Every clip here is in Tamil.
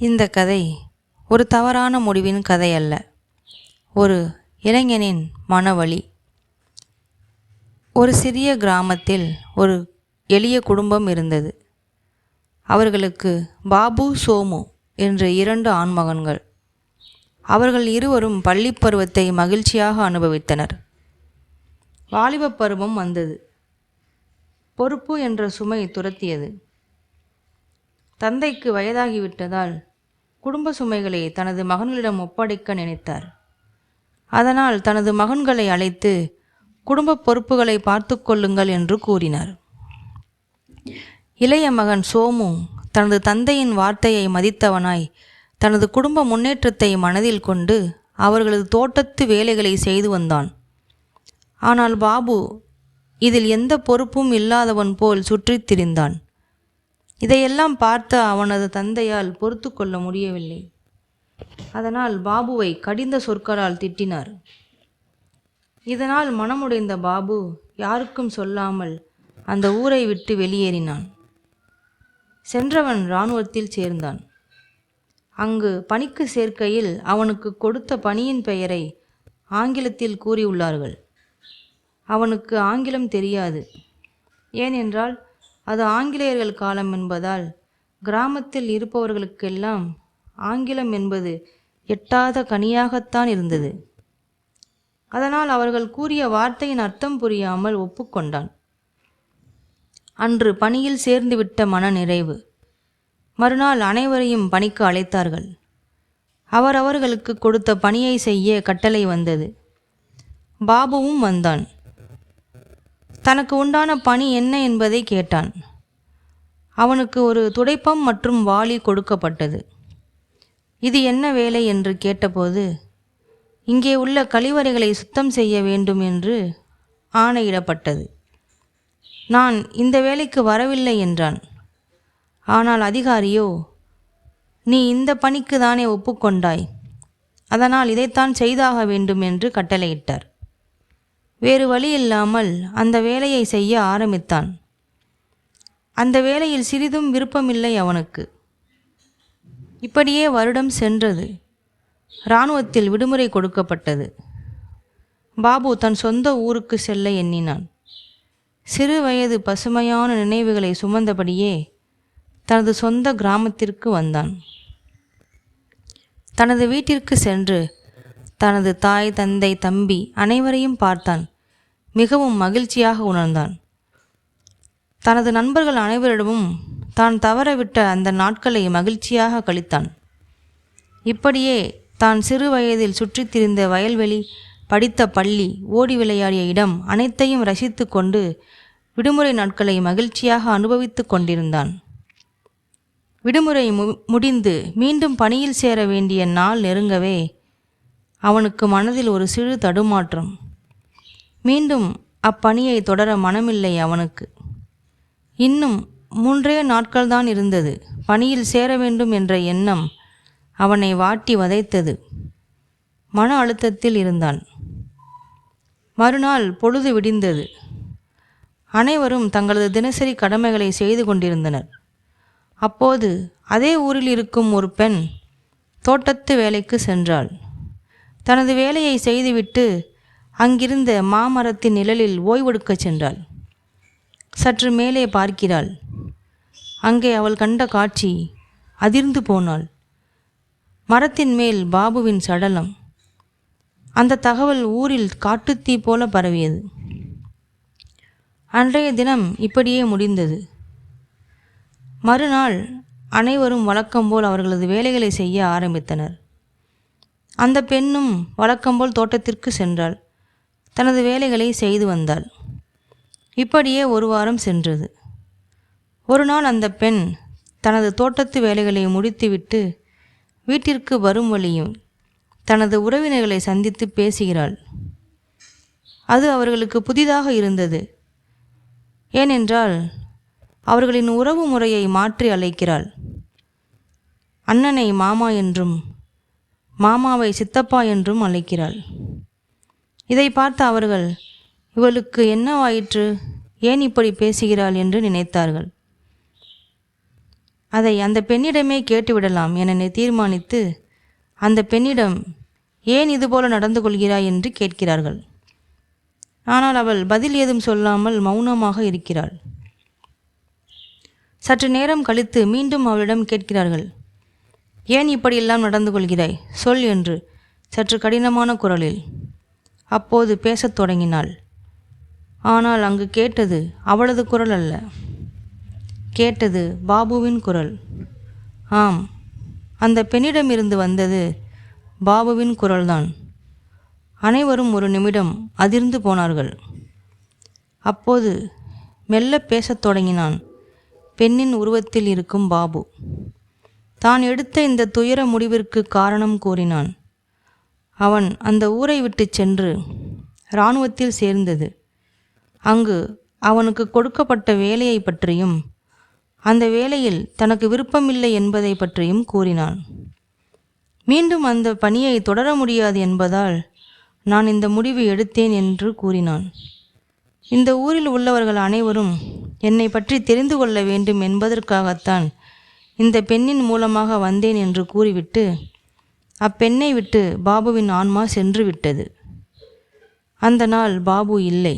இந்த கதை ஒரு தவறான முடிவின் கதை அல்ல, ஒரு இளைஞனின் மனவழி. ஒரு சிறிய கிராமத்தில் ஒரு எளிய குடும்பம் இருந்தது. அவர்களுக்கு பாபு, சோமு என்ற 2 ஆண்மகன்கள். அவர்கள் இருவரும் பள்ளிப் பருவத்தை மகிழ்ச்சியாக அனுபவித்தனர். வாலிபப் பருவம் வந்தது. பொறுப்பு என்ற சுமை துரத்தியது. தந்தைக்கு வயதாகிவிட்டதால் குடும்ப சுமைகளை தனது மகன்களிடம் ஒப்படைக்க நினைத்தார். அதனால் தனது மகன்களை அழைத்து குடும்ப பொறுப்புகளை பார்த்து கொள்ளுங்கள் என்று கூறினார். இளைய மகன் சோமு தனது தந்தையின் வார்த்தையை மதித்தவனாய் தனது குடும்ப முன்னேற்றத்தை மனதில் கொண்டு அவர்களது தோட்டத்து வேலைகளை செய்து வந்தான். ஆனால் பாபு இதில் எந்த பொறுப்பும் இல்லாதவன் போல் சுற்றித் திரிந்தான். இதையெல்லாம் பார்த்த அவனது தந்தையால் பொறுத்து கொள்ள முடியவில்லை. அதனால் பாபுவை கடிந்த சொற்களால் திட்டினார். இதனால் மனமுடைந்த பாபு யாருக்கும் சொல்லாமல் அந்த ஊரை விட்டு வெளியேறினான். சென்றவன் இராணுவத்தில் சேர்ந்தான். அங்கு பணிக்கு சேர்க்கையில் அவனுக்கு கொடுத்த பணியின் பெயரை ஆங்கிலத்தில் கூறியுள்ளார்கள். அவனுக்கு ஆங்கிலம் தெரியாது. ஏனென்றால் அது ஆங்கிலேயர்கள் காலம் என்பதால் கிராமத்தில் இருப்பவர்களுக்கெல்லாம் ஆங்கிலம் என்பது எட்டாத கனியாகத்தான் இருந்தது. அதனால் அவர்கள் கூறிய வார்த்தையின் அர்த்தம் புரியாமல் ஒப்புக்கொண்டான். அன்று பணியில் சேர்ந்துவிட்ட மன நிறைவு. மறுநாள் அனைவரையும் பணிக்கு அழைத்தார்கள். அவர்களுக்கு கொடுத்த பணியை செய்ய கட்டளை வந்தது. பாபுவும் வந்தான். தனக்கு உண்டான பணி என்ன என்பதை கேட்டான். அவனுக்கு ஒரு துடைப்பம் மற்றும் வாளி கொடுக்கப்பட்டது. இது என்ன வேலை என்று கேட்டபோது, இங்கே உள்ள கழிவறைகளை சுத்தம் செய்ய வேண்டும் என்று ஆணையிடப்பட்டது. நான் இந்த வேலைக்கு வரவில்லை என்றான். ஆனால் அதிகாரியோ, நீ இந்த பணிக்கு தானே ஒப்புக்கொண்டாய், அதனால் இதைத்தான் செய்தாக வேண்டும் என்று கட்டளையிட்டார். வேறு வழி இல்லாமல் அந்த வேலையை செய்ய ஆரம்பித்தான். அந்த வேலையில் சிறிதும் விருப்பமில்லை அவனுக்கு. இப்படியே வருடம் சென்றது. இராணுவத்தில் விடுமுறை கொடுக்கப்பட்டது. பாபு தன் சொந்த ஊருக்கு செல்ல எண்ணினான். சிறு வயது பசுமையான நினைவுகளை சுமந்தபடியே தனது சொந்த கிராமத்திற்கு வந்தான். தனது வீட்டிற்கு சென்று தனது தாய், தந்தை, தம்பி அனைவரையும் பார்த்தான். மிகவும் மகிழ்ச்சியாக உணர்ந்தான். தனது நண்பர்கள் அனைவரிடமும் தான் தவறவிட்ட அந்த நாட்களை மகிழ்ச்சியாக கழித்தான். இப்படியே தான் சிறு வயதில் சுற்றித் திரிந்த வயல்வெளி, படித்த பள்ளி, ஓடி விளையாடிய இடம் அனைத்தையும் ரசித்து கொண்டு விடுமுறை நாட்களை மகிழ்ச்சியாக அனுபவித்து கொண்டிருந்தான். விடுமுறை முடிந்து மீண்டும் பணியில் சேர வேண்டிய நாள் நெருங்கவே அவனுக்கு மனதில் ஒரு சிறு தடுமாற்றம். மீண்டும் அப்பணியை தொடர மனமில்லை அவனுக்கு. இன்னும் 3 நாட்கள்தான் இருந்தது. பணியில் சேர வேண்டும் என்ற எண்ணம் அவனை வாட்டி வதைத்தது. மன அழுத்தத்தில் இருந்தான். மறுநாள் பொழுது விடிந்தது. அனைவரும் தங்களது தினசரி கடமைகளை செய்து கொண்டிருந்தனர். அப்போது அதே ஊரில் இருக்கும் ஒரு பெண் தோட்டத்து வேலைக்கு சென்றாள். தனது வேலையை செய்துவிட்டு அங்கிருந்த மாமரத்தின் நிழலில் ஓய்வெடுக்கச் சென்றாள். சற்று மேலே பார்க்கிறாள். அங்கே அவள் கண்ட காட்சி அதிர்ந்து போனாள். மரத்தின் மேல் பாபுவின் சடலம். அந்த தகவல் ஊரில் காட்டுத்தீ போல பரவியது. அன்றைய தினம் இப்படியே முடிந்தது. மறுநாள் அனைவரும் வழக்கம்போல் அவர்களது வேலைகளை செய்ய ஆரம்பித்தனர். அந்த பெண்ணும் வழக்கம்போல் தோட்டத்திற்கு சென்றாள். தனது வேலைகளை செய்து வந்தாள். இப்படியே 1 வாரம் சென்றது. ஒரு நாள் அந்த பெண் தனது தோட்டத்து வேலைகளை முடித்துவிட்டு வீட்டிற்கு வரும் வழியும் தனது உறவினர்களை சந்தித்து பேசுகிறாள். அது அவர்களுக்கு புதிதாக இருந்தது. ஏனென்றால் அவர்களின் உறவு முறையை மாற்றி அழைக்கிறாள். அண்ணனை மாமா என்றும் மாமாவை சித்தப்பா என்றும் அழைக்கிறாள். இதை பார்த்த அவர்கள், இவளுக்கு என்னவாயிற்று, ஏன் இப்படி பேசுகிறாள் என்று நினைத்தார்கள். அதை அந்த பெண்ணிடமே கேட்டுவிடலாம் என தீர்மானித்து அந்த பெண்ணிடம் ஏன் இதுபோல நடந்து கொள்கிறாய் என்று கேட்கிறார்கள். ஆனால் அவள் பதில் ஏதும் சொல்லாமல் மௌனமாக இருக்கிறாள். சற்று நேரம் கழித்து மீண்டும் அவளிடம் கேட்கிறார்கள். ஏன் இப்படியெல்லாம் நடந்து கொள்கிறாய் சொல் என்று சற்று கடினமான குரலில். அப்போது பேசத் தொடங்கினாள். ஆனால் அங்கு கேட்டது அவளது குரல் அல்ல, கேட்டது பாபுவின் குரல். ஆம், அந்த பெண்ணிடமிருந்து வந்தது பாபுவின் குரல்தான். அனைவரும் ஒரு நிமிடம் அதிர்ந்து போனார்கள். அப்போது மெல்ல பேசத் தொடங்கினான் பெண்ணின் உருவத்தில் இருக்கும் பாபு. தான் எடுத்த இந்த துயர முடிவிற்கு காரணம் கூறினான். அவன் அந்த ஊரை விட்டு சென்று இராணுவத்தில் சேர்ந்தது. அங்கு அவனுக்கு கொடுக்கப்பட்ட வேலையை பற்றியும் அந்த வேலையில் தனக்கு விருப்பமில்லை என்பதை பற்றியும் கூறினான். மீண்டும் அந்த பணியை தொடர முடியாது என்பதால் நான் இந்த முடிவு எடுத்தேன் என்று கூறினான். இந்த ஊரில் உள்ளவர்கள் அனைவரும் என்னை பற்றி தெரிந்து கொள்ள வேண்டும் என்பதற்காகத்தான் இந்த பெண்ணின் மூலமாக வந்தேன் என்று கூறிவிட்டு அப்பெண்ணை விட்டு பாபுவின் ஆன்மா சென்று விட்டது. அந்த நாள் பாபு இல்லை.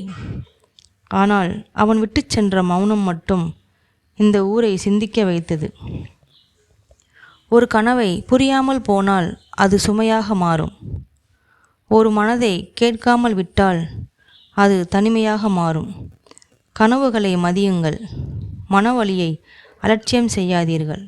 ஆனால் அவன் விட்டு சென்ற மௌனம் மட்டும் இந்த ஊரை சிந்திக்க வைத்தது. ஒரு கனவை புரியாமல் போனால் அது சுமையாக மாறும். ஒரு மனதை கேட்காமல் விட்டால் அது தனிமையாக மாறும். கனவுகளை மதியுங்கள், மனவலியை அலட்சியம் செய்யாதீர்கள்.